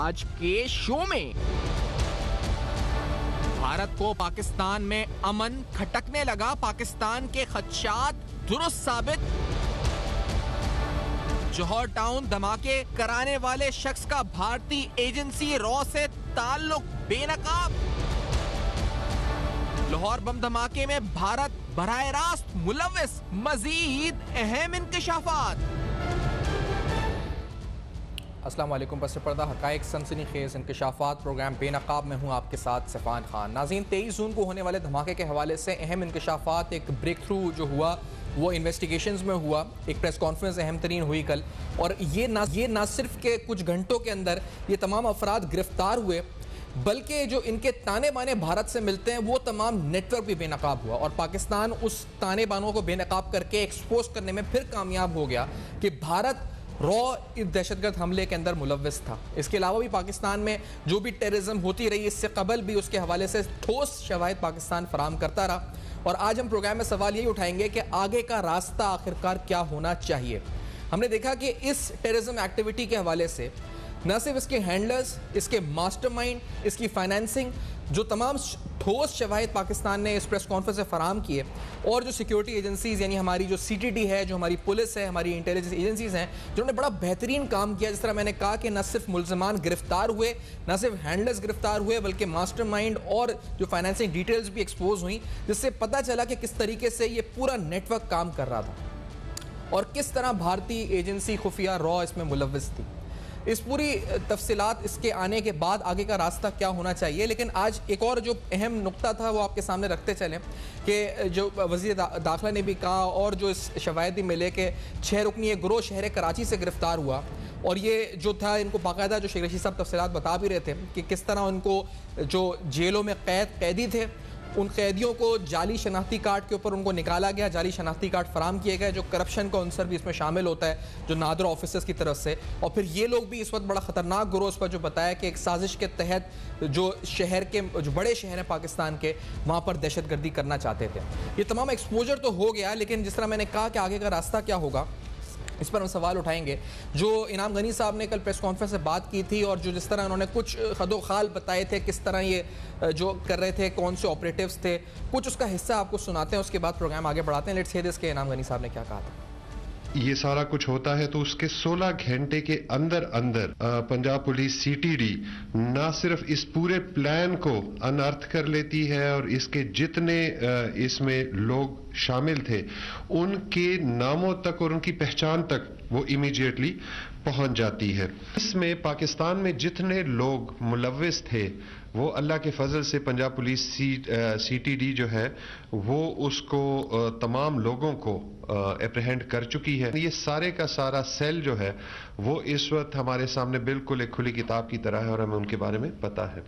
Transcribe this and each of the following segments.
आज के शो में। भारत को पाकिस्तान में अमन खटकने लगा, पाकिस्तान के खदशात दुरुस्त साबित। जौहर टाउन धमाके कराने वाले शख्स का भारतीय एजेंसी रॉ से ताल्लुक बेनकाब। लाहौर बम धमाके में भारत बराह रास्त मुलव्विस, मजीद अहम इंकशाफात। अस्सलाम वालेकुम। पस पर्दा हक़ाइक़ सनसनीखेज़ इंकशाफात प्रोग्राम बेनकाब में हूँ आपके साथ सफ़ान खान। नाज़रीन, 23 जून को होने वाले धमाके के हवाले से अहम इंकशाफात, एक ब्रेक थ्रू जो हुआ वो इन्वेस्टिगेशंस में हुआ। एक प्रेस कॉन्फ्रेंस अहम तरीन हुई कल, और ये ना सिर्फ के कुछ घंटों के अंदर ये तमाम अफराद गिरफ्तार हुए, बल्कि जो इनके ताने बाने भारत से मिलते हैं वो तमाम नेटवर्क भी बेनकाब हुआ। और पाकिस्तान उस ताने बानों को बेनकाब करके एक्सपोज करने में फिर कामयाब हो गया कि भारत रॉ इस दहशतगर्द हमले के अंदर मुलव्विस था। इसके अलावा भी पाकिस्तान में जो भी टेररिज्म होती रही, इससे कबल भी उसके हवाले से ठोस शवाहिद पाकिस्तान फराम करता रहा। और आज हम प्रोग्राम में सवाल यही उठाएंगे कि आगे का रास्ता आखिरकार क्या होना चाहिए। हमने देखा कि इस टेररिज्म एक्टिविटी के हवाले से न सिर्फ इसके हैंडलर्स, इसके मास्टरमाइंड, इसकी फाइनेंसिंग, जो तमाम ठोस शवाहिद पाकिस्तान ने इस प्रेस कॉन्फ्रेंस से फराम किए, और जो सिक्योरिटी एजेंसीज़ यानी हमारी जो CTD है, जो हमारी पुलिस है, हमारी इंटेलिजेंस एजेंसीज़ हैं, जिन्होंने बड़ा बेहतरीन काम किया। जिस तरह मैंने कहा कि न सिर्फ मुल्ज़मान गिरफ्तार हुए, न सिर्फ हैंडलर्स गिरफ्तार हुए, बल्कि मास्टरमाइंड और जो फाइनेंसिंग डिटेल्स भी एक्सपोज हुई, जिससे पता चला कि किस तरीके से ये पूरा नेटवर्क काम कर रहा था और किस तरह भारतीय एजेंसी खुफिया रॉ इसमें मुलव्विस थी। इस पूरी तफसीलात इसके आने के बाद आगे का रास्ता क्या होना चाहिए। लेकिन आज एक और जो अहम नुक्ता था वो आपके सामने रखते चलें कि जो वज़ीर दाखिला ने भी कहा, और जो इस शवाहिद मिले कि 6 रुकनी गिरोह शहर कराची से गिरफ्तार हुआ, और ये जो था इनको बाकायदा जो शेख रशीद साहब तफसीलात बता भी रहे थे कि किस तरह उनको जो जेलों में कैदी थे, उन कैदियों को जाली शनाख्ती कार्ड के ऊपर उनको निकाला गया, जाली शनाख्ती कार्ड फराम किए गए, जो करप्शन का अंसर भी इसमें शामिल होता है, जो नादर ऑफिसर्स की तरफ से। और फिर ये लोग भी इस वक्त बड़ा ख़तरनाक गिरोह पर जो बताया कि एक साजिश के तहत जो शहर के जो बड़े शहर हैं पाकिस्तान के, वहाँ पर दहशतगर्दी करना चाहते थे। ये तमाम एक्सपोजर तो हो गया, लेकिन जिस तरह मैंने कहा कि आगे का रास्ता क्या होगा, इस पर हम सवाल उठाएंगे। जो इनाम गनी साहब ने कल प्रेस कॉन्फ्रेंस से बात की थी, और जो जिस तरह उन्होंने कुछ खदोखाल बताए थे, किस तरह ये जो कर रहे थे, कौन से ऑपरेटिव्स थे, कुछ उसका हिस्सा आपको सुनाते हैं, उसके बाद प्रोग्राम आगे बढ़ाते हैं। लेट्स हियर दिस के इनाम गनी साहब ने क्या कहा था। ये सारा कुछ होता है तो उसके 16 घंटे के अंदर अंदर पंजाब पुलिस CTD ना सिर्फ इस पूरे प्लान को अनर्थ कर लेती है, और इसके जितने इसमें लोग शामिल थे उनके नामों तक और उनकी पहचान तक वो इमीडिएटली पहुंच जाती है। इसमें पाकिस्तान में जितने लोग मुलव्विस थे वो अल्लाह के फजल से पंजाब पुलिस CTD जो है वो उसको तमाम लोगों को एप्रहेंड कर चुकी है। ये सारे का सारा सेल जो है वो इस वक्त हमारे सामने बिल्कुल एक खुली किताब की तरह है, और हमें उनके बारे में पता है।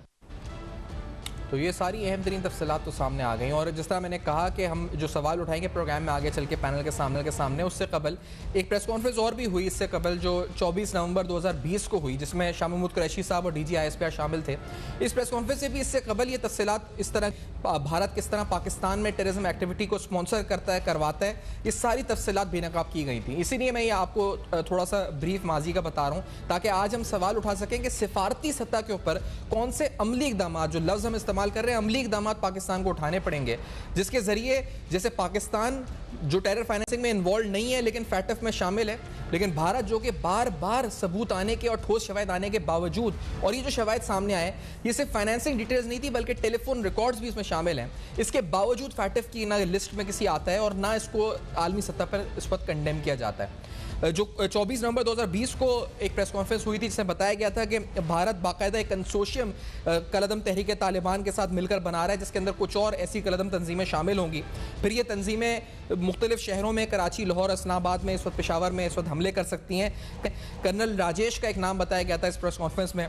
तो ये सारी अहम तरीन तफसीलात तो सामने आ गई। और जिस तरह मैंने कहा कि हम जो सवाल उठाएंगे प्रोग्राम में आगे चल के पैनल के सामने, उससे कबल एक प्रेस कॉन्फ्रेंस और भी हुई इससे कबल, जो 24 नवंबर 2020 को हुई, जिसमें शाह महमूद कुरैशी साहब और DG ISPR शामिल थे। इस प्रेस कॉन्फ्रेंस से भी इससे कबल ये तफसीलात, इस तरह भारत किस तरह पाकिस्तान में टेररिज्म एक्टिविटी को स्पॉन्सर करता है, करवाता है, ये सारी तफसीलात बेनकाब की गई थी। इसीलिए मैं ये आपको थोड़ा सा ब्रीफ माजी का बता रहा हूँ, ताकि आज हम सवाल उठा सकें कि सिफारती सतह के ऊपर कौन से अमली इकदाम, जो लफ्ज़ हम इस्तेमाल कर रहे हैं, अमली इकदाम पाकिस्तान को उठाने पड़ेंगे, जिसके जरिए, जैसे पाकिस्तान जो टेरर फाइनेंसिंग में इन्वॉल्व नहीं है लेकिन फैटफ में शामिल है, लेकिन भारत जो कि बार बार सबूत आने के और ठोस शवाहिद आने के बावजूद, और ये जो शवाहिद सामने आए ये सिर्फ फाइनेंसिंग डिटेल्स नहीं थी बल्कि टेलीफोन रिकॉर्ड्स भी इसमें शामिल हैं, इसके बावजूद फैटफ की ना लिस्ट में किसी आता है और ना इसको आलमी सतह पर इस वक्त कंडेम किया जाता है। जो 24 नवंबर 2020 को एक प्रेस कॉन्फ्रेंस हुई थी जिसमें बताया गया था कि भारत बाकायदा एक कंसोशियम कलदम तहरीक तालिबान के साथ मिलकर बना रहा है, जिसके अंदर कुछ और ऐसी कलदम तंजीमें शामिल होंगी। फिर ये तंजीमें मुख्तलिफ शहरों में, कराची, लाहौर, इस्लामाबाद में, इस वक्त पेशावर में इस वक्त हमले कर सकती हैं। कर्नल राजेश का एक नाम बताया गया था इस प्रेस कॉन्फ्रेंस में।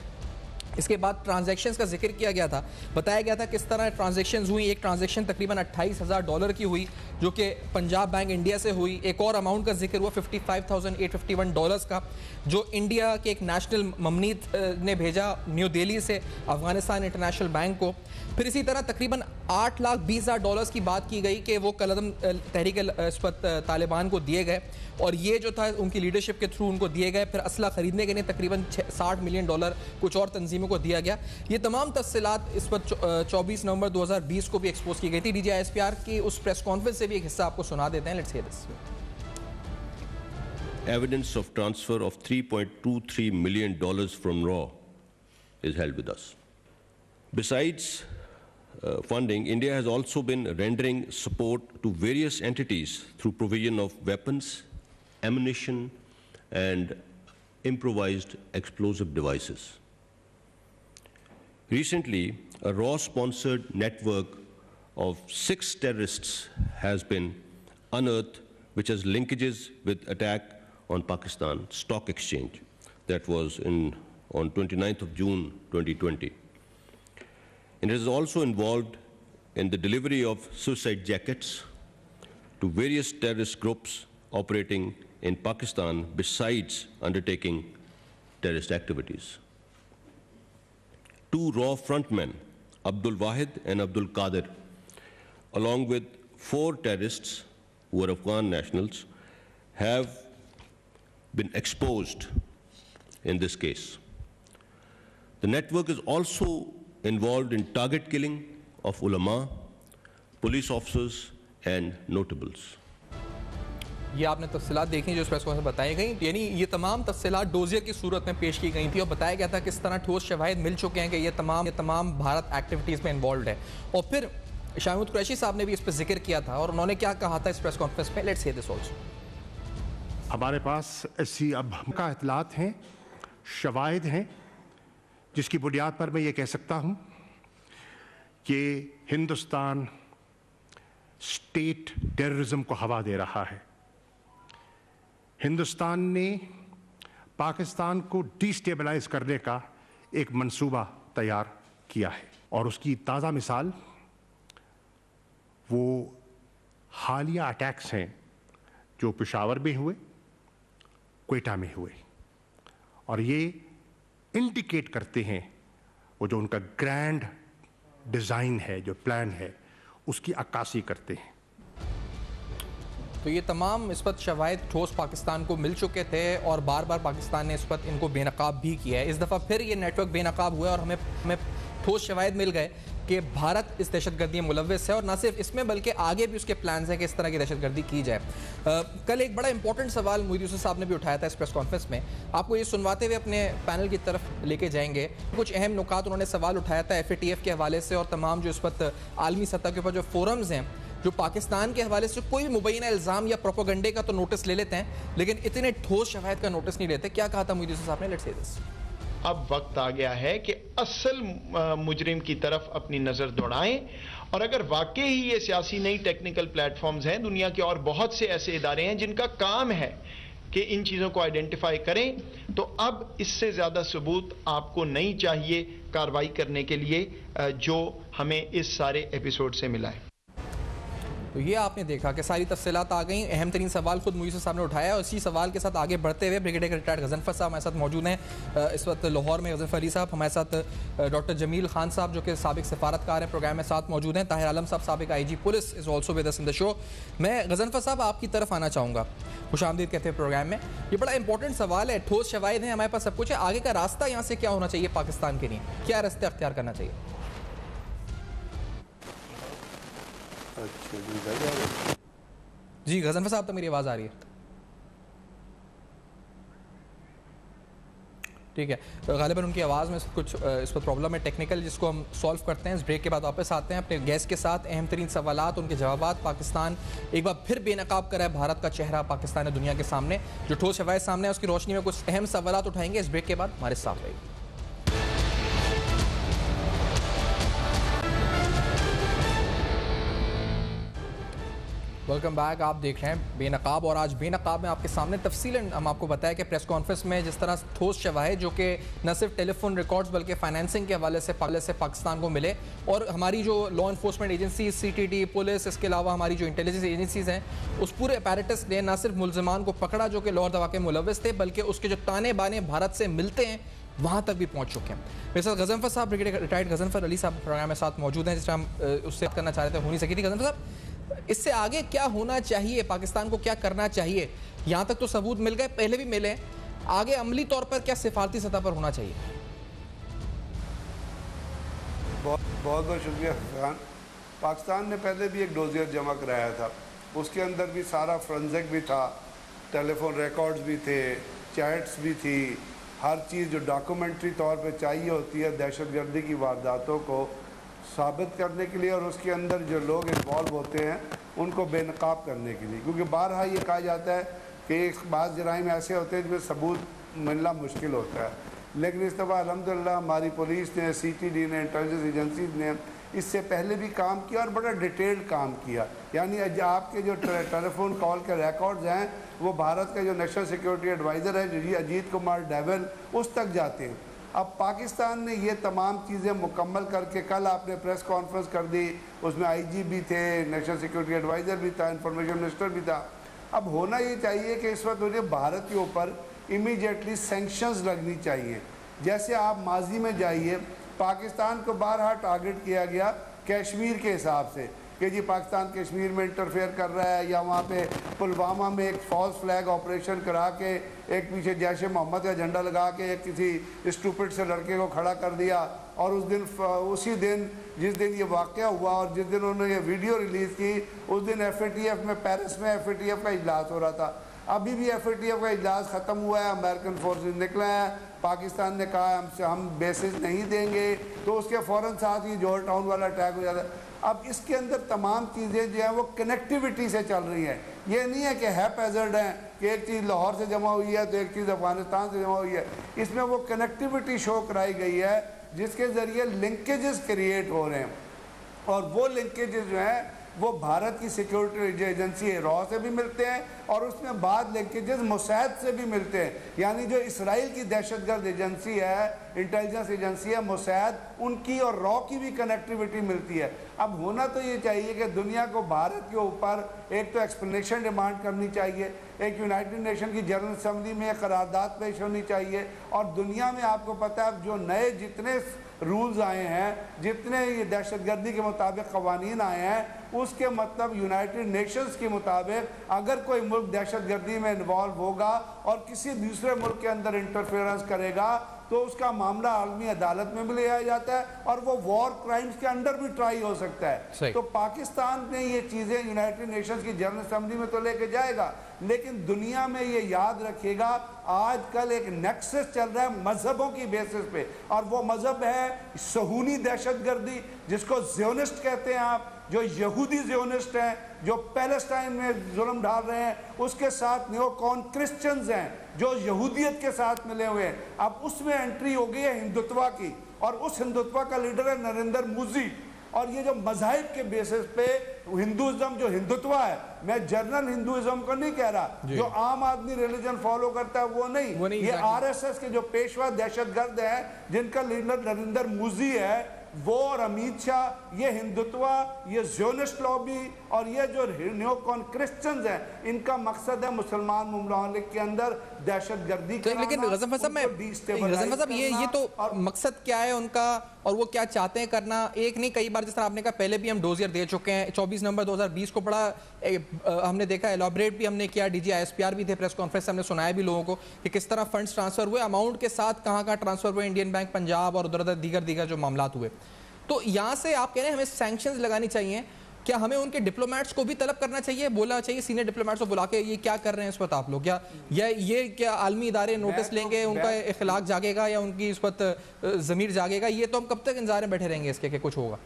इसके बाद ट्रांजैक्शंस का जिक्र किया गया था, बताया गया था किस तरह ट्रांजैक्शंस हुई। एक ट्रांजैक्शन तकरीबन $28,000 की हुई जो कि पंजाब बैंक इंडिया से हुई। एक और अमाउंट का जिक्र हुआ $55,851 का, जो इंडिया के एक नेशनल ममनीत ने भेजा न्यू दिल्ली से अफगानिस्तान इंटरनेशनल बैंक को। फिर इसी तरह तकरीबन $8,20,000 की बात की गई कि वो कलदम तहरीक इस पर तालिबान को दिए गए और ये जो था उनकी लीडरशिप के थ्रू उनको दिए गए। फिर असला खरीदने के लिए तकरीबन $60 मिलियन कुछ और तंजीमों को दिया गया। ये तमाम तफसीलात इस पर 24 नवंबर 2020 को भी एक्सपोज की गई थी। DGISPR की उस प्रेस कॉन्फ्रेंस से भी एक हिस्सा आपको सुना देते हैं। Let's hear this. Evidence of transfer of $3.23 million from RAW is held with us. Besides funding, India has also been rendering support to various entities through provision of weapons, ammunition, and improvised explosive devices. Recently, a RAW-sponsored network of 6 terrorists has been unearthed, which has linkages with attack on Pakistan Stock Exchange. That was on 29th of June 2020. And it is also involved in the delivery of suicide jackets to various terrorist groups operating in Pakistan besides undertaking terrorist activities. 2 RAW frontmen, Abdul Wahid and Abdul Qadir, along with 4 terrorists who are Afghan nationals, have been exposed in this case. The network is also involved in target killing of ulama, police officers and notables. ये आपने तफसीलात देखी जो इस press conference में बताई गई, यानी ये तमाम तफसीलात डोजियर की सूरत में पेश की गई थी और बताया गया था किस तरह ठोस शवाहिद मिल चुके हैं कि ये तमाम भारत एक्टिविटीज़ में इन्वॉल्व है। और फिर शाहिद कुरैशी साहब ने भी इस पर जिक्र किया था और उन्होंने क्या कहा था इस प्रेस कॉन्फ्रेंस में। Let's hear this also. हमारे पास ऐसी अब का इतलात हैं, शवाहिद हैं, जिसकी बुनियाद पर मैं ये कह सकता हूँ कि हिंदुस्तान स्टेट टेररिज्म को हवा दे रहा है। हिंदुस्तान ने पाकिस्तान को डिस्टेबलाइज करने का एक मंसूबा तैयार किया है और उसकी ताज़ा मिसाल वो हालिया अटैक्स हैं जो पेशावर में हुए, क्वेटा में हुए, और ये इंडिकेट करते हैं वो जो उनका ग्रैंड डिज़ाइन है, जो प्लान है, उसकी अक्कासी करते हैं। तो ये तमाम इस वक्त शवाहिद ठोस पाकिस्तान को मिल चुके थे और बार बार पाकिस्तान ने इस वक्त इनको बेनकाब भी किया है। इस दफ़ा फिर ये नेटवर्क बेनकाब हुआ और हमें ठोस शवाहिद मिल गए कि भारत इस दहशतगर्दी में मुलव्वस है और न सिर्फ इसमें बल्कि आगे भी उसके प्लान्स हैं कि इस तरह की दहशतगर्दी की जाए। कल एक बड़ा इंपॉर्टेंट सवाल मोदी यूसुफ साहब ने भी उठाया था इस प्रेस कॉन्फ्रेंस में। आपको ये सुनवाते हुए अपने पैनल की तरफ लेके जाएंगे। कुछ अहम नुकात उन्होंने सवाल उठाया था FATF के हवाले से और तमाम जो इस वक्त आलमी सतह के ऊपर जो फोरम्स हैं जो पाकिस्तान के हवाले से कोई भी मुबैना इल्ज़ाम या प्रोपोगंडे का तो नोटिस ले लेते हैं लेकिन इतने ठोस शवाहिद का नोटिस नहीं लेते। क्या कहा था मोदी यूसुफ साहब ने? Let's say this. अब वक्त आ गया है कि असल मुजरिम की तरफ अपनी नजर दौड़ाएं और अगर वाकई ही ये सियासी नहीं टेक्निकल प्लेटफॉर्म्स हैं, दुनिया के और बहुत से ऐसे इदारे हैं जिनका काम है कि इन चीजों को आइडेंटिफाई करें, तो अब इससे ज्यादा सबूत आपको नहीं चाहिए कार्रवाई करने के लिए जो हमें इस सारे एपिसोड से मिला है। तो ये आपने देखा कि सारी तफसीलात आ गई। अहम तरीन सवाल खुद मुझे साहब ने उठाया और इसी सवाल के साथ आगे बढ़ते हुए ब्रिगेडियर रिटायर्ड गजनफर साहब हमारे साथ मौजूद हैं इस वक्त लाहौर में। गजनफर अली साहब हमारे साथ, डॉक्टर जमील खान साहब जो कि साबिक सफारतकार हैं प्रोग्राम में साथ मौजूद हैं। ताहिर आलम साहब साबिक IG police is also with us in the show. मैं गजनफर साहब आपकी तरफ आना चाहूँगा, खुशामदीद कहते हैं प्रोग्राम में। ये बड़ा इंपॉर्टेंट सवाल है। ठोस शवाहिद हैं, हमारे पास सब कुछ है, आगे का रास्ता यहाँ से क्या होना चाहिए पाकिस्तान के लिए, क्या रास्ते अख्तियार करना चाहिए? जी गजनफर साहब, तो मेरी आवाज़ आ रही है? ठीक है, तो गालिबन उनकी आवाज़ में कुछ इस पर प्रॉब्लम है टेक्निकल, जिसको हम सॉल्व करते हैं। इस ब्रेक के बाद वापस आते हैं अपने गेस्ट के साथ। अहम तरीन सवालात, उनके जवाबात। पाकिस्तान एक बार फिर बेनकाब करा है भारत का चेहरा पाकिस्तान है दुनिया के सामने। जो ठोस शवाहिद सामने है उसकी रोशनी में कुछ अहम सवालात उठाएंगे। इस ब्रेक के बाद हमारे साथ रहेगी। Welcome back. आप देख रहे हैं बेनकाब और आज बेनकाब में आपके सामने तफसीलन हम आपको बताया कि प्रेस कॉन्फ्रेंस में जिस तरह ठोस शवाहिद जो कि न सिर्फ टेलीफोन रिकॉर्ड्स बल्कि फाइनेंसिंग के हवाले से पाकिस्तान को मिले और हमारी जो law enforcement agency CTD police, इसके अलावा हमारी जो इंटेलिजेंस एजेंसीज़ हैं, उस पूरे अपैरेटस ने न सिर्फ मुलजमान को पकड़ा जो कि लाहौर दवा के मुलव्वस थे, बल्कि उसके जो ताने बाने भारत से मिलते हैं वहाँ तक भी पहुँच चुके हैं। मेरे साथ गजनफर साहब, ब्रिगेडियर रिटायर्ड गजनफर अली साहब प्रोग्राम में साथ मौजूद हैं, जिस टाइम उससे बात करना चाह रहे थे, हो नहीं सकी थी। गजनफर साहब, इससे आगे क्या होना चाहिए, पाकिस्तान को क्या करना चाहिए? यहाँ तक तो सबूत मिल गए, पहले भी मिले, आगे अमली तौर पर क्या सिफारती सतह पर होना चाहिए? बहुत बहुत शुक्रिया खान। पाकिस्तान ने पहले भी एक डोजियर जमा कराया था, उसके अंदर भी सारा फ्रेंजिक भी था, टेलीफोन रिकॉर्ड्स भी थे, चैट्स भी थी, हर चीज़ जो डॉक्यूमेंट्री तौर पे चाहिए होती है दहशतगर्दी की वारदातों को साबित करने के लिए, और उसके अंदर जो लोग इन्वॉल्व होते हैं उनको बेनकाब करने के लिए। क्योंकि बारहा ये कहा जाता है कि बाज़ जराइम ऐसे होते हैं जिसमें सबूत मिलना मुश्किल होता है, लेकिन इस दफ़ा अल्हम्दुलिल्लाह हमारी पुलिस ने, CTD ने, इंटेलिजेंस एजेंसीज ने इससे पहले भी काम किया और बड़ा डिटेल्ड काम किया। यानी आपके जो टेलीफोन कॉल के रिकॉर्ड्स हैं वो भारत का जो नेशनल सिक्योरिटी एडवाइज़र है अजीत कुमार डोभाल उस तक जाते हैं। अब पाकिस्तान ने ये तमाम चीज़ें मुकम्मल करके, कल आपने प्रेस कॉन्फ्रेंस कर दी, उसमें IG भी थे, नेशनल सिक्योरिटी एडवाइज़र भी था, इंफॉर्मेशन मिनिस्टर भी था। अब होना ये चाहिए कि इस वक्त मुझे भारत के ऊपर इमीडिएटली सैंक्शंस लगनी चाहिए। जैसे आप माजी में जाइए, पाकिस्तान को बारहा टारगेट किया गया कश्मीर के हिसाब से कि जी पाकिस्तान कश्मीर में इंटरफेयर कर रहा है, या वहाँ पे पुलवामा में एक फॉल्स फ्लैग ऑपरेशन करा के एक पीछे जैश मोहम्मद का झंडा लगा के एक किसी स्टूपिड से लड़के को खड़ा कर दिया। और उसी दिन जिस दिन ये वाक़या हुआ और जिस दिन उन्होंने ये वीडियो रिलीज़ की, उस दिन FATF में, पेरिस में FATF का इजलास हो रहा था। अभी भी FATF का इजलास ख़त्म हुआ है, अमेरिकन फोर्सेस निकले हैं, पाकिस्तान ने कहा हम बेसिस नहीं देंगे, तो उसके फ़ौरन साथ ही जॉर्ज टाउन वाला अटैक हो जाता है। अब इसके अंदर तमाम चीज़ें जो हैं वो कनेक्टिविटी से चल रही हैं। ये नहीं है कि हैपहैज़र्ड हैं कि एक चीज़ लाहौर से जमा हुई है तो एक चीज़ अफगानिस्तान से जमा हुई है। इसमें वो कनेक्टिविटी शो कराई गई है जिसके ज़रिए लिंकेजेस क्रिएट हो रहे हैं, और वो लिंकेजेस जो हैं वो भारत की सिक्योरिटी एजेंसी रॉ से भी मिलते हैं और उसमें बाद लिंकेजेस मोसाद से भी मिलते हैं। यानी जो इसराइल की दहशतगर्द एजेंसी है, इंटेलिजेंस एजेंसी है मोसाद, उनकी और रॉ की भी कनेक्टिविटी मिलती है। अब होना तो ये चाहिए कि दुनिया को भारत के ऊपर एक तो एक्सप्लेनेशन डिमांड करनी चाहिए, एक यूनाइटेड नेशन की जनरल असम्बली में करारदाद पेश होनी चाहिए, और दुनिया में आपको पता है जो नए जितने रूल्स आए हैं, जितने ये दहशतगर्दी के मुताबिक कवानीन आए हैं, उसके मतलब यूनाइटेड नेशंस के मुताबिक अगर कोई मुल्क दहशतगर्दी में इन्वॉल्व होगा और किसी दूसरे मुल्क के अंदर इंटरफेरेंस करेगा तो उसका मामला आलमी अदालत में भी ले आया जाता है और वो वॉर क्राइम्स के अंडर भी ट्राई हो सकता है। तो पाकिस्तान ने ये चीज़ें यूनाइटेड नेशंस की जनरल असम्बली में तो लेके जाएगा, लेकिन दुनिया में ये याद रखेगा आजकल एक नेक्सस चल रहा है मजहबों की बेसिस पे, और वो मजहब है सहूनी दहशतगर्दी जिसको ज़ियोनिस्ट कहते हैं आप, जो यहूदी ज़ियोनिस्ट हैं जो पैलेस्टाइन में जुल्म डाल रहे हैं, उसके साथ न्योकॉन क्रिश्चियंस हैं जो यहूदियत के साथ मिले हुए हैं। अब उसमें एंट्री हो गई है हिंदुत्वा की, और उस हिंदुत्वा का लीडर है नरेंद्र मोदी। और ये जो मज़ाहिब के बेसिस पे हिंदुज़म जो हिंदुत्वा है, मैं जनरल हिंदुज़म को नहीं कह रहा, जो आम आदमी रिलीजन फॉलो करता है वो नहीं, ये RSS के जो पेशवा दहशतगर्द हैं जिनका लीडर नरेंद्र मोदी है, वो और अमित शाह, ये हिंदुत्वा, ये ज़ियोनिस्ट लॉबी और ये जो न्योकॉन क्रिश्चियंस हैं, इनका मकसद है मुसलमान मुमालिक के अंदर दहशतगर्दी के। लेकिन गजनफर साहब ये तो मकसद क्या है उनका और वो क्या चाहते हैं करना, एक नहीं कई बार, जिस तरह आपने कहा पहले भी हम डोजियर दे चुके हैं। 24 नवंबर 2020 को बड़ा हमने देखा, एलॉबरेट भी हमने किया, DG ISPR भी थे, प्रेस कॉन्फ्रेंस हमने सुनाया भी लोगों को कि किस तरह फंड्स ट्रांसफर हुए, अमाउंट के साथ कहाँ कहाँ ट्रांसफर हुए, इंडियन बैंक पंजाब और उधर दीगर जो मामला हुए। तो यहाँ से आप कह रहे हैं हमें सैंक्शंस लगानी चाहिए, क्या हमें उनके डिप्लोमेट्स को भी तलब करना चाहिए, बोलना चाहिए सीनियर डिप्लोमेट्स को बुला के ये क्या कर रहे हैं इस वक्त आप लोग, या ये क्या आलमी इदारे नोटिस लेंगे, उनका इखलाक जागेगा या उनकी इस वक्त ज़मीर जागेगा? ये तो हम कब तक इंतजार में बैठे रहेंगे इसके कि कुछ होगा?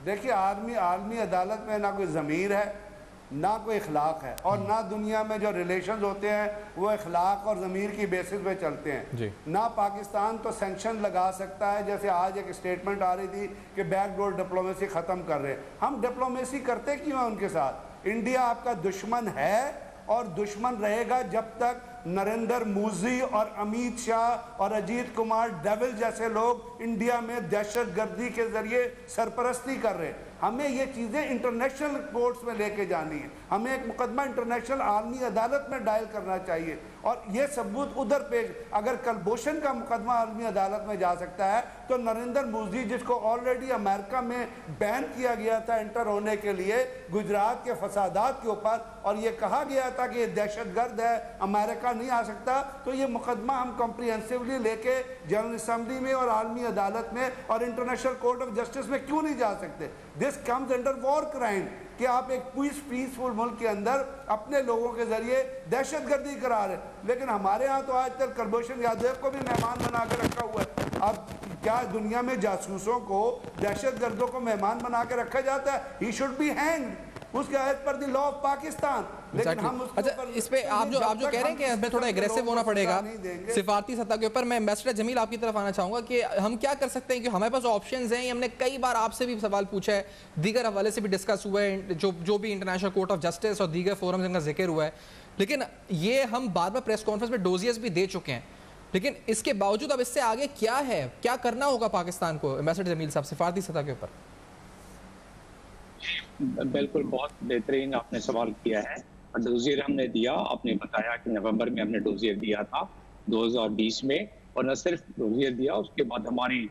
देखिए आलमी अदालत में ना कोई ज़मीर है, ना कोई इखलाक है, और ना दुनिया में जो रिलेशंस होते हैं वो इखलाक और ज़मीर की बेसिस पे चलते हैं। ना पाकिस्तान तो सैंक्शन लगा सकता है, जैसे आज एक स्टेटमेंट आ रही थी कि बैकडोर डिप्लोमेसी ख़त्म कर रहे हैं। हम डिप्लोमेसी करते क्यों हैं उनके साथ? इंडिया आपका दुश्मन है और दुश्मन रहेगा जब तक नरेंद्र मोदी और अमित शाह और अजीत कुमार डोभाल जैसे लोग इंडिया में दहशतगर्दी के जरिए सरपरस्ती कर रहे हैं। हमें ये चीज़ें इंटरनेशनल कोर्ट्स में लेके जानी है, हमें एक मुकदमा इंटरनेशनल आलमी अदालत में डायल करना चाहिए, और ये सबूत उधर पेश, अगर कलभूषण का मुकदमा आलमी अदालत में जा सकता है तो नरेंद्र मोदी जिसको ऑलरेडी अमेरिका में बैन किया गया था एंटर होने के लिए गुजरात के फसादात के ऊपर, और ये कहा गया था कि ये दहशतगर्द है, अमेरिका नहीं आ सकता, तो ये मुकदमा हम कॉम्प्रिहेंसिवली लेके जनरल असेंबली में और आलमी अदालत में और इंटरनेशनल कोर्ट ऑफ जस्टिस में क्यों नहीं जा सकते? This comes under war crime कि आप एक पीसफुल मुल्क के अंदर अपने लोगों के जरिए दहशतगर्दी करा रहे। लेकिन हमारे यहाँ तो आज तक कुलभूषण यादव को भी मेहमान बना के रखा हुआ है। अब क्या दुनिया में जासूसों को, दहशतगर्दों को मेहमान बना के रखा जाता है? ही शुड बी हैंग्ड, उसके as per the law of Pakistan. लेकिन हम अच्छा, इस पे आप जो कह रहे हैं कि हमें थोड़ा एग्रेसिव होना पड़ेगा सिफारती सतह के ऊपर, मैं एम्बेसडर जमील आपकी तरफ आना चाहूंगा कि हम क्या कर सकते हैं कि हमारे पास ऑप्शंस हैं। हमने कई बार आपसे भी सवाल पूछा है, दीगर हवाले से भी डिस्कस हुआ है, जो भी इंटरनेशनल कोर्ट ऑफ जस्टिस और दीगर फोरम जिनका जिक्र हुआ है, लेकिन ये हम बार बार प्रेस कॉन्फ्रेंस में डोजियर्स भी दे चुके हैं। लेकिन इसके बावजूद अब इससे आगे क्या है, क्या करना होगा पाकिस्तान को? एम्बेसडर जमील साहब, सिफारती सतह के ऊपर। बिल्कुल, बहुत बेहतरीन आपने सवाल किया है। डोजियर हमने दिया, आपने बताया कि नवंबर में हमने डोजियर दिया था 2020 में, और न सिर्फ डोजियर दिया, उसके बाद हमारी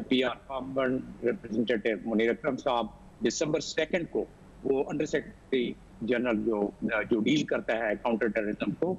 PR फॉर्मर रिप्रेजेंटेटिव मुनीर अकरम साहब दिसंबर 2 को वो अंडर सेक्रेटरी जनरल जो डील करता है काउंटर टेररिज्म को,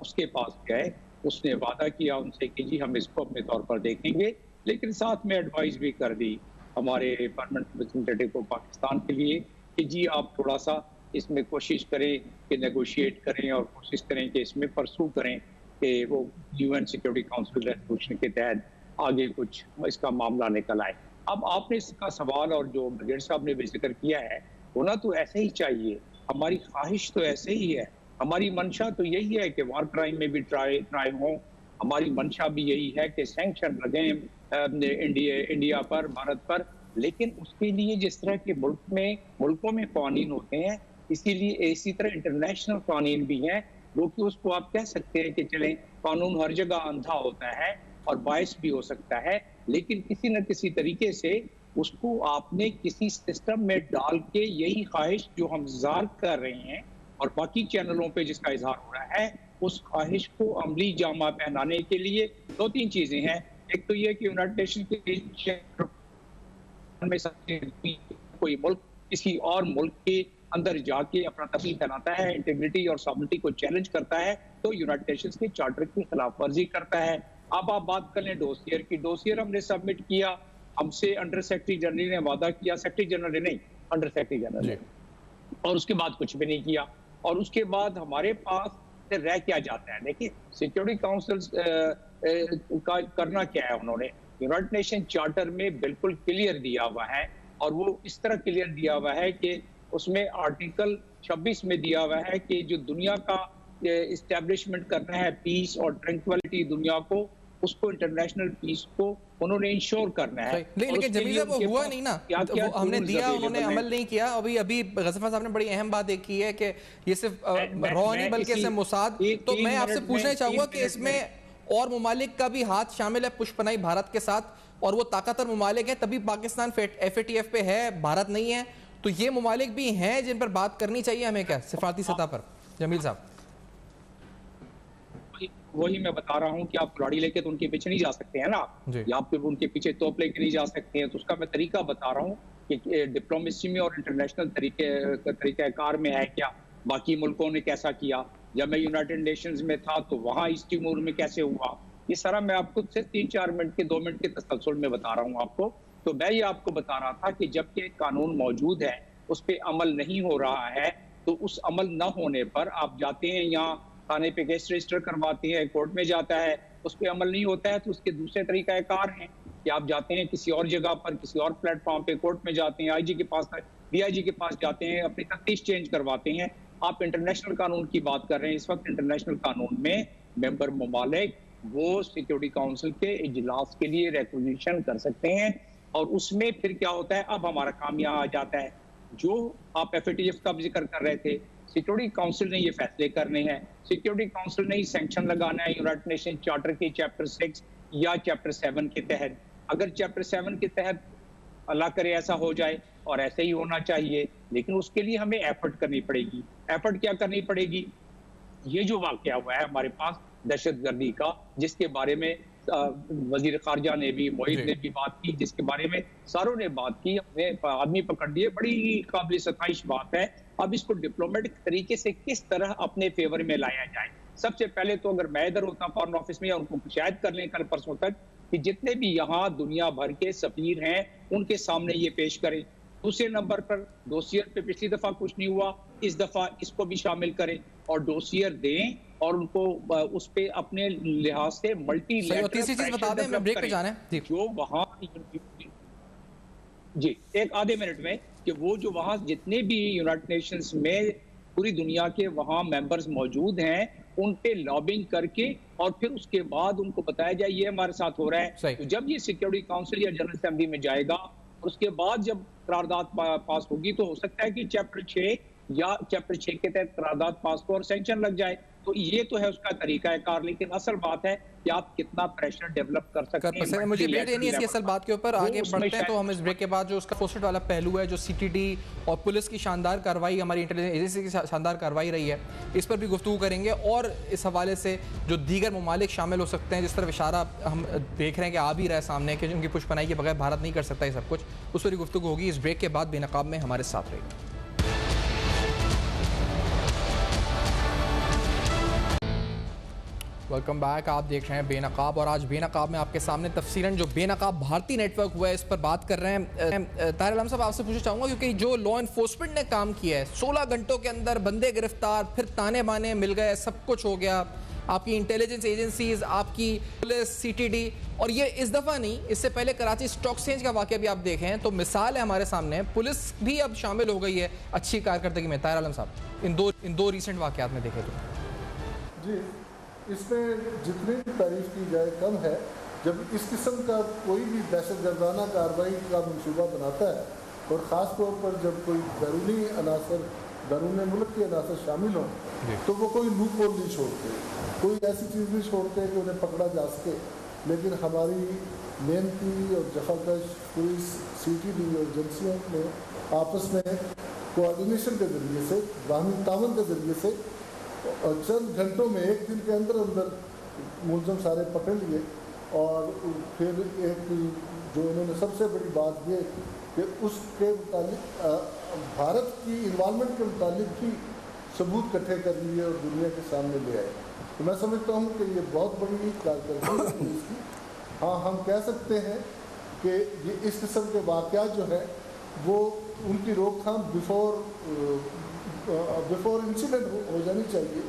उसके पास गए। उसने वादा किया उनसे कि जी हम इसको अपने तौर पर देखेंगे, लेकिन साथ में एडवाइस भी कर दी हमारे परमानेंट रिप्रेजेंटेटिव को पाकिस्तान के लिए कि जी आप थोड़ा सा इसमें कोशिश करें कि नेगोशिएट करें और कोशिश करें कि इसमें परसू करें कि वो UN सिक्योरिटी काउंसिल रेजोल्यूशन के तहत आगे कुछ इसका मामला निकल आए। अब आपने इसका सवाल और जो ब्रिगेड साहब ने भी जिक्र किया है, होना तो ऐसे ही चाहिए, हमारी ख्वाहिश तो ऐसे ही है, हमारी मंशा तो यही है कि वार क्राइम में भी ट्राई हो, हमारी मंशा भी यही है कि सैंक्शन लगें इंडिया पर, भारत पर। लेकिन उसके लिए जिस तरह के मुल्कों में कानून होते हैं, इसीलिए इसी तरह इंटरनेशनल कानून भी हैं, जो कि उसको आप कह सकते हैं कि चलें कानून हर जगह अंधा होता है और बायस भी हो सकता है, लेकिन किसी न किसी तरीके से उसको आपने किसी सिस्टम में डाल के, यही ख्वाहिश जो हम इज़हार कर रहे हैं और बाकी चैनलों पे जिसका इजहार हो रहा है, उस ख्वाहिश को अमली जामा पहनाने के लिए 2-3 चीजें हैं। एक तो ये कि यूनाइटेड नेशन के में कोई मुल्क किसी और मुल्क के अंदर जाके अपना तफसील फैलाता है, इंटीग्रिटी और सॉवरेनिटी को चैलेंज करता है, तो यूनाइटेड नेशंस के चार्टर की खिलाफ वर्जी करता है। अब आप बात कर लें डोसियर की, डोसियर हमने सबमिट किया, हमसे अंडर सेक्रेटरी जनरल ने वादा किया, सेक्रेटरी जनरल ने नहीं, अंडर सेक्रेटरी जनरल ने, और उसके बाद कुछ भी नहीं किया। और उसके बाद हमारे पास रह क्या जाता है? देखिए, सिक्योरिटी काउंसिल का करना क्या है, उन्होंने यूनाइटेड नेशन चार्टर में बिल्कुल क्लियर दिया हुआ है, और वो इस तरह क्लियर दिया हुआ है कि उसमें आर्टिकल 26 में दिया हुआ है कि जो दुनिया का इस्टेब्लिशमेंट करना है पीस और ट्रैंक्विलिटी दुनिया को, उसको इंटरनेशनल पीस को उन्होंने इंश्योर करना है। लेकिन जमील साहब वो हुआ नहीं ना, वो हमने दिया, उन्होंने अमल नहीं किया। अभी गजफर साहब ने बड़ी अहम बात एक की है कि ये सिर्फ रॉ नहीं बल्कि इससे मुसाद, तो मैं आपसे पूछना चाहूंगा कि इसमें और मुमालिक का भी हाथ शामिल है पुष्पनाई भारत के साथ, और वो ताकतवर मुमालिक है, तभी पाकिस्तान FATF पे है, भारत नहीं है, तो ये मुमालिक भी हैं जिन पर बात करनी चाहिए हमें क्या सिफारती सतह पर? जमील साहब, वही मैं बता रहा हूँ कि आप गाड़ी लेके तो उनके पीछे नहीं जा सकते हैं ना, या आप उनके पीछे तोप लेके नहीं जा सकते हैं। तो उसका मैं तरीका बता रहा हूँ कि डिप्लोमेसी में और इंटरनेशनल तरीक़ाकार में है क्या, बाकी मुल्कों ने कैसा किया, जब मैं यूनाइटेड नेशंस में था तो वहाँ ईस्ट तिमोर में कैसे हुआ, ये सारा मैं आपको सिर्फ 3-4 मिनट के 2 मिनट के तसलसल में बता रहा हूँ आपको। तो मैं ये आपको बता रहा था कि जबकि कानून मौजूद है, उस पर अमल नहीं हो रहा है, तो उस अमल न होने पर आप जाते हैं यहाँ थाने पे केस रजिस्टर करवाते हैं, कोर्ट में जाता है, उस पर अमल नहीं होता है, तो उसके दूसरे तरीक़ाकार हैं कि आप जाते हैं किसी और जगह पर, किसी और प्लेटफॉर्म पे, कोर्ट में जाते हैं, IG के पास, DIG के पास जाते हैं, अपनी तफ्तीश चेंज करवाते हैं। आप इंटरनेशनल कानून की बात कर रहे हैं, इस वक्त इंटरनेशनल कानून में मेंबर ममालिक वो सिक्योरिटी काउंसिल के इजलास के लिए रिक्वेजिशन कर सकते हैं, और उसमें फिर क्या होता है, अब हमारा काम यहाँ आ जाता है, जो आप FATF का जिक्र कर रहे थे, सिक्योरिटी काउंसिल ने ये फैसले करने हैं, सिक्योरिटी काउंसिल ने ही सैंक्शन लगाना है यूनाइटेड नेशन चार्टर के चैप्टर 6 या चैप्टर 7 के तहत। अगर चैप्टर 7 के तहत अल्लाह करे ऐसा हो जाए, और ऐसे ही होना चाहिए, लेकिन उसके लिए हमें एफर्ट करनी पड़ेगी। एफर्ट क्या करनी पड़ेगी? ये जो वाकया हुआ है हमारे पास दहशतगर्दी का, जिसके बारे में वजीर खारजा ने भी, मोहित ने भी बात की, जिसके बारे में सारों ने बात की, अपने आदमी पकड़ दिए, बड़ी काबिल सताइश बात है। अब इसको डिप्लोमेटिक तरीके से किस तरह अपने फेवर में लाया जाए। सबसे पहले तो अगर मैं इधर होता फॉरेन ऑफिस में, या उनको शायद कर लें कल परसों तक, कि जितने भी यहाँ दुनिया भर के सफीर हैं उनके सामने ये पेश करें। दूसरे नंबर पर डोसियर पे पिछली दफा कुछ नहीं हुआ, इस दफा इसको भी शामिल करें और डोसियर दें और उनको उस पे अपने लिहाज से मल्टी तीसरी चीज बता दें, मैं ब्रेक पे जाना है जो वहां जी एक आधे मिनट में, कि वो जो वहां जितने भी यूनाइटेड नेशंस में पूरी दुनिया के वहां मेंबर्स मौजूद हैं, उन पे लॉबिंग करके और फिर उसके बाद उनको बताया जाए ये हमारे साथ हो रहा है। तो जब ये सिक्योरिटी काउंसिल या जनरल असेंबली में जाएगा, उसके बाद जब करारदाद पास होगी, तो हो सकता है कि चैप्टर 6 या चैप्टर 6 के तहत करारदाद पास हो और सैंक्शन लग जाए। तो ये तो है उसका तरीका है कार, लेकिन असल बात है कि आप कितना प्रेशर डेवलप कर सकते हैं। मुझे ब्रेक लेनी है इसकी असल बात के ऊपर, आगे बढ़ते हैं। तो हम इस ब्रेक के बाद जो उसका पोस्टेड वाला पहलू है, जो सीटीडी और पुलिस की शानदार कार्रवाई, हमारी इंटेलिजेंस एजेंसी की शानदार कार्रवाई रही है, इस पर भी गुफ्तगू करेंगे। और इस हवाले से जो दीगर ममालिक शामिल हो सकते हैं, जिस तरफ इशारा हम देख रहे हैं कि आ भी रहा है सामने, कि उनकी पुष्पनाई के बगैर भारत नहीं कर सकता ये सब कुछ, उस पर भी गुफ्तगू होगी। इस ब्रेक के बाद बेनकाब में हमारे साथ रहेगी। वेलकम बैक, आप देख रहे हैं बेनकाब, और आज बेनकाब में आपके सामने तफसीलन जो बेनकाब भारतीय नेटवर्क हुआ है इस पर बात कर रहे हैं। ताहिर आलम साहब, आपसे पूछना चाहूँगा, क्योंकि जो लॉ इन्फोर्समेंट ने काम किया है, 16 घंटों के अंदर बंदे गिरफ्तार, फिर ताने बाने मिल गए, सब कुछ हो गया, आपकी इंटेलिजेंस एजेंसीज, आपकी पुलिस, सीटीडी, और ये इस दफ़ा नहीं, इससे पहले कराची स्टॉक एक्सचेंज का वाक़या भी आप देखें तो मिसाल है हमारे सामने, पुलिस भी अब शामिल हो गई है अच्छी कारकर्दगी में। ताहिर आलम साहब, इन दो रिसेंट वाक़यात में देखें तो जी, इसमें जितनी भी तारीफ की जाए कम है। जब इस किस्म का कोई भी दहशतगर्दाना कार्रवाई का मनसूबा बनाता है, और ख़ास तौर पर जब कोई बैरूनी अनासर, बैरून मुल्क के अनासर शामिल हों, तो वो कोई लूप होल नहीं छोड़ते, कोई ऐसी चीज़ नहीं छोड़ते कि उन्हें पकड़ा जा सके। लेकिन हमारी मेहनती और जफाकश पुलिस, सीटीडी और एजेंसियों ने आपस में कोऑर्डिनेशन के ज़रिए से, बाहमी तावन के ज़रिए से चंद घंटों में, एक दिन के अंदर अंदर मुलज़म सारे पकड़ लिए। और फिर एक जो उन्होंने सबसे बड़ी बात ये कि उसके मुतालिक भारत की इन्वॉल्वमेंट के मुतालिक भी सबूत इकट्ठे कर लिए और दुनिया के सामने ले आए। तो मैं समझता हूँ कि ये बहुत बड़ी कारकर्दगी है पुलिस की। हाँ, हम कह सकते हैं कि ये इस किस्म के वाक़यात जो है वो उनकी रोकथाम बिफोर इंसिडेंट हो जानी चाहिए।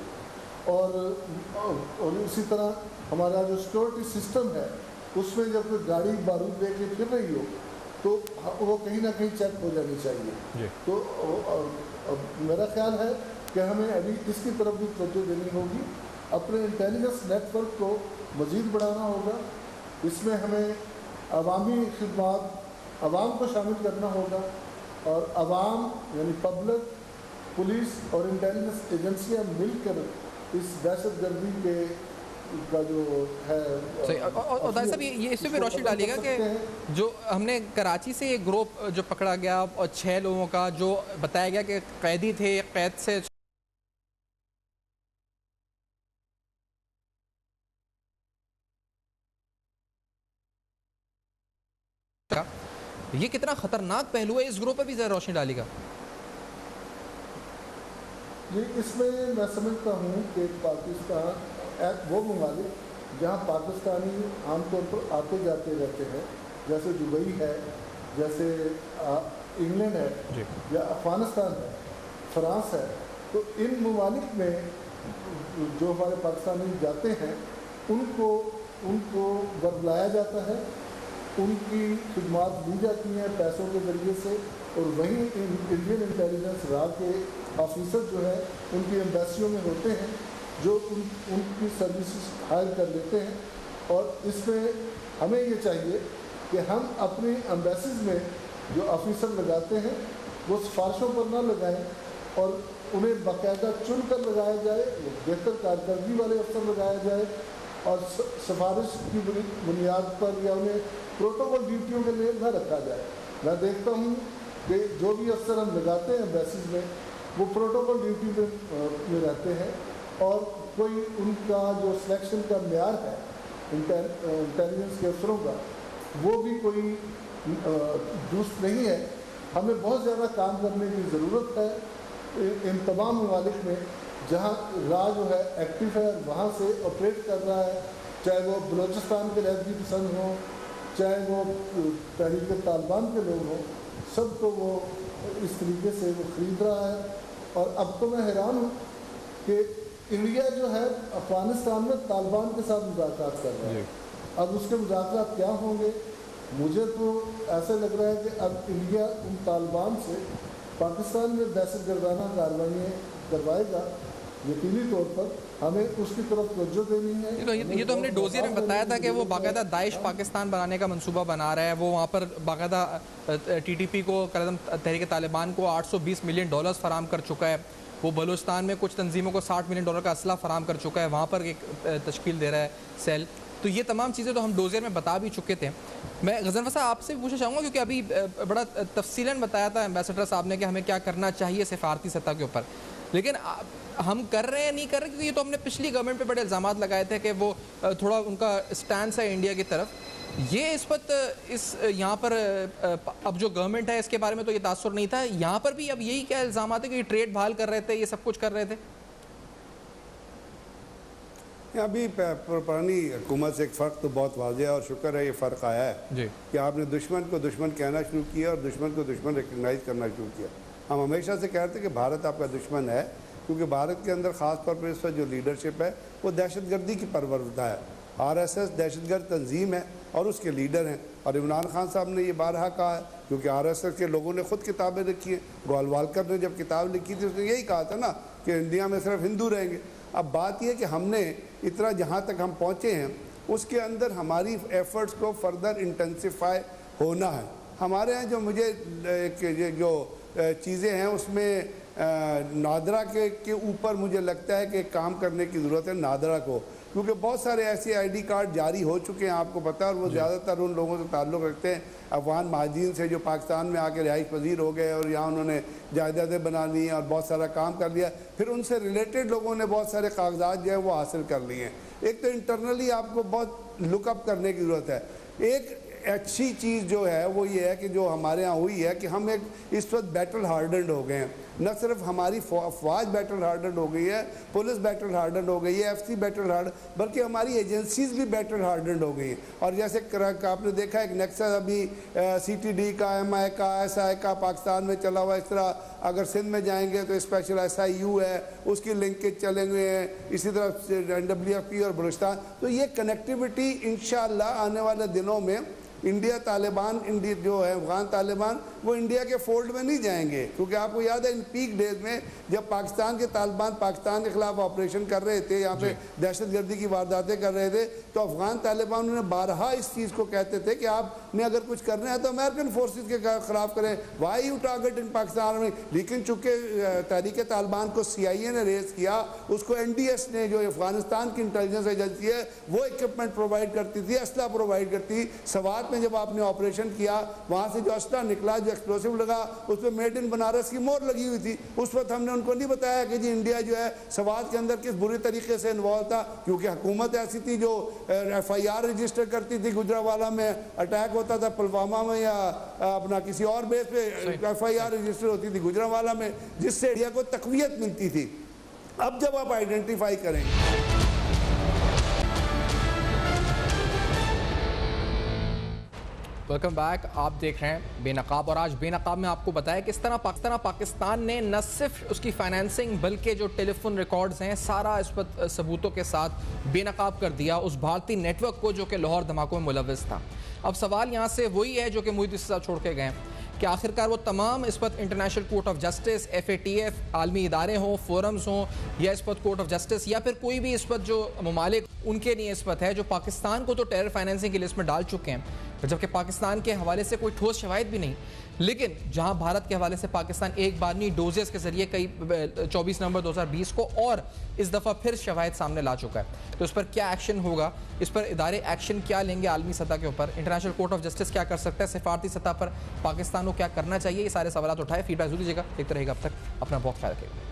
और इसी तरह हमारा जो सिक्योरिटी सिस्टम है, उसमें जब कोई गाड़ी बारूद लेके फिर रही हो तो वो कहीं ना कहीं चेक हो जानी चाहिए। तो मेरा ख्याल है कि हमें अभी इसकी तरफ भी तवज्जो देनी होगी, अपने इंटेलिजेंस नेटवर्क को मज़ीद बढ़ाना होगा। इसमें हमें अवामी खिदमात, अवाम को शामिल करना होगा, और अवाम यानी पब्लिक, पुलिस और इंटेलिजेंस एजेंसियाँ मिलकर इस दहशतगर्दी के का जो है। और दाई साहब, ये इसमें भी रोशनी डालिएगा कि जो हमने कराची से एक ग्रुप जो पकड़ा गया और 6 लोगों का जो बताया गया कि कैदी थे, कैद से ये कितना खतरनाक पहलू है, इस ग्रुप पर भी जरा रोशनी डालिएगा। जी, इसमें मैं समझता हूँ कि पाकिस्तान वो ममालिक जहाँ पाकिस्तानी आमतौर पर आते जाते रहते हैं, जैसे दुबई है, जैसे इंग्लैंड है, या अफ़गानिस्तान है, फ्रांस है, तो इन ममालिक में जो हमारे पाकिस्तानी जाते हैं उनको बदलाया जाता है, उनकी खिदमात दी जाती हैं पैसों के ज़रिए से, और वहीं इंडियन इंटेलिजेंस रा के ऑफिसर जो है उनकी एम्बेसियों में होते हैं, जो उनकी सर्विसेज हायर कर लेते हैं। और इसमें हमें ये चाहिए कि हम अपनी एम्बेसीज में जो ऑफिसर लगाते हैं वो सिफारिशों पर ना लगाएं, और उन्हें बाकायदा चुन कर लगाया जाए, बेहतर कारकर्दगी वाले अफसर लगाया जाए, और सिफारिश की बुनियाद पर या उन्हें प्रोटोकॉल ड्यूटियों के लिए न रखा जाए। मैं देखता हूँ कि जो भी अफसर हम लगाते हैं एम्बेसीज में, वो प्रोटोकॉल ड्यूटी में रहते हैं, और कोई उनका जो सिलेक्शन का मेयार है इंटेलिजेंस के अफसरों का, वो भी कोई दुरुस्त नहीं है। हमें बहुत ज़्यादा काम करने की ज़रूरत है इन तमाम ममालिक में जहाँ राह जो है एक्टिव है, वहाँ से ऑपरेट कर रहा है, चाहे वो बलूचिस्तान के रहती पसंद हों, चाहे वो तहरीक तालिबान के लोग हों, सबको वो इस तरीके से वो ख़रीद रहा है। और अब तो मैं हैरान हूँ कि इंडिया जो है अफ़गानिस्तान में तालिबान के साथ मुज़ाकरात कर रहा है। अब उसके मुज़ाकरात क्या होंगे, मुझे तो ऐसा लग रहा है कि अब इंडिया उन तालिबान से पाकिस्तान में दहशतगर्दाना कार्रवाइयाँ करवाएगा। यकीनी तौर पर हमें उसकी तरफ तवज्जो देनी है। ये तो हमने डोजियर में बताया था कि वो बाकायदा दाइश पाकिस्तान बनाने का मंसूबा बना रहा है। वो वहाँ पर बाकायदा TTP को तहरीक तालिबान को $820 मिलियन फराम कर चुका है। वो बलूचिस्तान में कुछ तंजीमों को $60 मिलियन का असला फराम कर चुका है, वहाँ पर एक तश्कील दे रहा है सेल। तो ये तमाम चीज़ें तो हम डोजियर में बता भी चुके थे। मैं गज़नफ़र साहब आपसे पूछना चाहूँगा, क्योंकि अभी बड़ा तफसीलन बताया था एम्बेसडर साहब ने कि हमें क्या करना चाहिए सिफारती सतह के ऊपर, लेकिन हम कर रहे हैं नहीं कर रहे, क्योंकि ये तो हमने पिछली गवर्नमेंट पे बड़े इल्ज़ामात लगाए थे कि वो थोड़ा उनका स्टैंड है इंडिया की तरफ। ये इस वक्त इस यहाँ पर अब जो गवर्नमेंट है इसके बारे में तो ये तासुर नहीं था, यहाँ पर भी अब यही क्या इल्ज़ामात है कि ट्रेड बहाल कर रहे थे, ये सब कुछ कर रहे थे? अभी पुरानी हुकूमत से एक फ़र्क तो बहुत वाज़ेह है और शुक्र है ये फ़र्क आया है जी कि आपने दुश्मन को दुश्मन कहना शुरू किया और दुश्मन को दुश्मन रिकग्नाइज़ करना शुरू किया। हम हमेशा से कहते हैं कि भारत आपका दुश्मन है, क्योंकि भारत के अंदर ख़ास तौर पर इस वक्त जो लीडरशिप है वो दहशतगर्दी की परवरदा है। RSS दहशतगर्द तंजीम है और उसके लीडर हैं, और इमरान खान साहब ने ये बारहा कहा है, क्योंकि RSS के लोगों ने ख़ुद किताबें लिखी हैं। गोलवालकर ने जब किताब लिखी थी उसने यही कहा था ना कि इंडिया में सिर्फ हिंदू रहेंगे। अब बात यह कि हमने इतना जहाँ तक हम पहुँचे हैं उसके अंदर हमारी एफ़र्ट्स को फर्दर इंटेंसिफाई होना है। हमारे यहाँ जो मुझे जो चीज़ें हैं उसमें नादरा के ऊपर मुझे लगता है कि काम करने की ज़रूरत है नादरा को, क्योंकि बहुत सारे ऐसे ID कार्ड जारी हो चुके हैं, आपको पता है, और वो ज़्यादातर उन लोगों से ताल्लुक़ रखते हैं अफ़गान महाजिन से जो पाकिस्तान में आके रिहाइश पजीर हो गए और यहाँ उन्होंने जायदादें बना ली और बहुत सारा काम कर लिया, फिर उनसे रिलेटेड लोगों ने बहुत सारे कागजात जो है वो हासिल कर लिए हैं। एक तो इंटरनली आपको बहुत लुकअप करने की ज़रूरत है। एक अच्छी चीज़ जो है वो ये है कि जो हमारे यहाँ हुई है कि हम एक इस वक्त बैटल हार्डन्ड हो गए हैं। न सिर्फ हमारी अफवाज बैटल हार्डन्ड हो गई है, पुलिस बैटल हार्डन्ड हो गई है, FC बैटल हार्ड, बल्कि हमारी एजेंसीज भी बैटल हार्डन्ड हो गई हैं। और जैसे आपने देखा एक नेक्सस अभी CTD का, MI का, SI का पाकिस्तान में चला हुआ, इस तरह अगर सिंध में जाएंगे तो स्पेशल SIU है, उसकी लिंकेज चले हुए हैं, इसी तरह NWFP और बलूचिस्तान। तो ये कनेक्टिविटी इंशाअल्लाह आने वाले दिनों में इंडिया तालिबान जो है अफगान तालिबान वो इंडिया के फोल्ड में नहीं जाएंगे, क्योंकि आपको याद है इन पीक डेज में जब पाकिस्तान के तालिबान पाकिस्तान के खिलाफ ऑपरेशन कर रहे थे, यहाँ पे दहशतगर्दी की वारदातें कर रहे थे, तो अफगान तालिबान उन्हें बारहा इस चीज़ को कहते थे कि आपने अगर कुछ करना है तो अमेरिकन फोर्सेस के खिलाफ करें, वाई यू टारगेट इन पाकिस्तान में। लेकिन चूँकि तहरीक तालिबान को CIA ने रेस किया, उसको NDS ने जो अफगानिस्तान की इंटेलिजेंस एजेंसी है वो इक्विपमेंट प्रोवाइड करती थी, असला प्रोवाइड करती। सवात में जब आपने ऑपरेशन किया, वहाँ से जो असला निकला, जो एक्सप्लोसिव लगा, उस पर मेड इन बनारस की मोहर लगी हुई थी। उस वक्त हमने उनको नहीं बताया कि जी इंडिया जो है सवात के अंदर किस बुरी तरीके से इन्वॉल्व था, क्योंकि हुकूमत ऐसी थी जो FIR रजिस्टर करती थी, गुजरावाला में अटैक होता था, पुलवामा में या अपना किसी और बेस पे FIR रजिस्टर होती थी गुजरावाला में, जिससे इंडिया को तकवीयत मिलती थी। अब जब आप आइडेंटिफाई करें वेलकम बैक, आप देख रहे हैं बेनकाब, और आज बेनकाब में आपको बताया किस तरह पाकिस्तान ने न सिर्फ उसकी फाइनेंसिंग बल्कि जो टेलीफोन रिकॉर्ड्स हैं सारा इस पर सबूतों के साथ बेनकाब कर दिया उस भारतीय नेटवर्क को जो कि लाहौर धमाकों में मुलव्वस था। अब सवाल यहाँ से वही है जो कि मोदी साहब छोड़ के गए कि आखिरकार वो तमाम इस वक्त international court of justice, FATF, आलमी इदारे हों, फोरम्स हों, या इस वक्त कोर्ट ऑफ जस्टिस या फिर कोई भी इस वक्त जो ममालिक उनके लिए इस वक्त है जो पाकिस्तान को तो टेरर फाइनेंसिंग की लिस्ट में डाल चुके हैं, जबकि पाकिस्तान के हवाले से कोई ठोस शवाहिद भी नहीं। लेकिन जहां भारत के हवाले से पाकिस्तान एक बार नहीं डोजेस के जरिए कई 24 नवंबर 2020 को और इस दफ़ा फिर शवाहिद सामने ला चुका है। तो इस पर क्या एक्शन होगा, इस पर इदारे एक्शन क्या लेंगे आलमी सतह के ऊपर, इंटरनेशनल कोर्ट ऑफ जस्टिस क्या कर सकता है, सिफारती सतह पर पाकिस्तान को क्या करना चाहिए, ये सारे सवाल उठाए। फीडबैक जरूर दीजिएगा, देखते रहेगा। अब तक अपना बहुत ख्याल रखिएगा।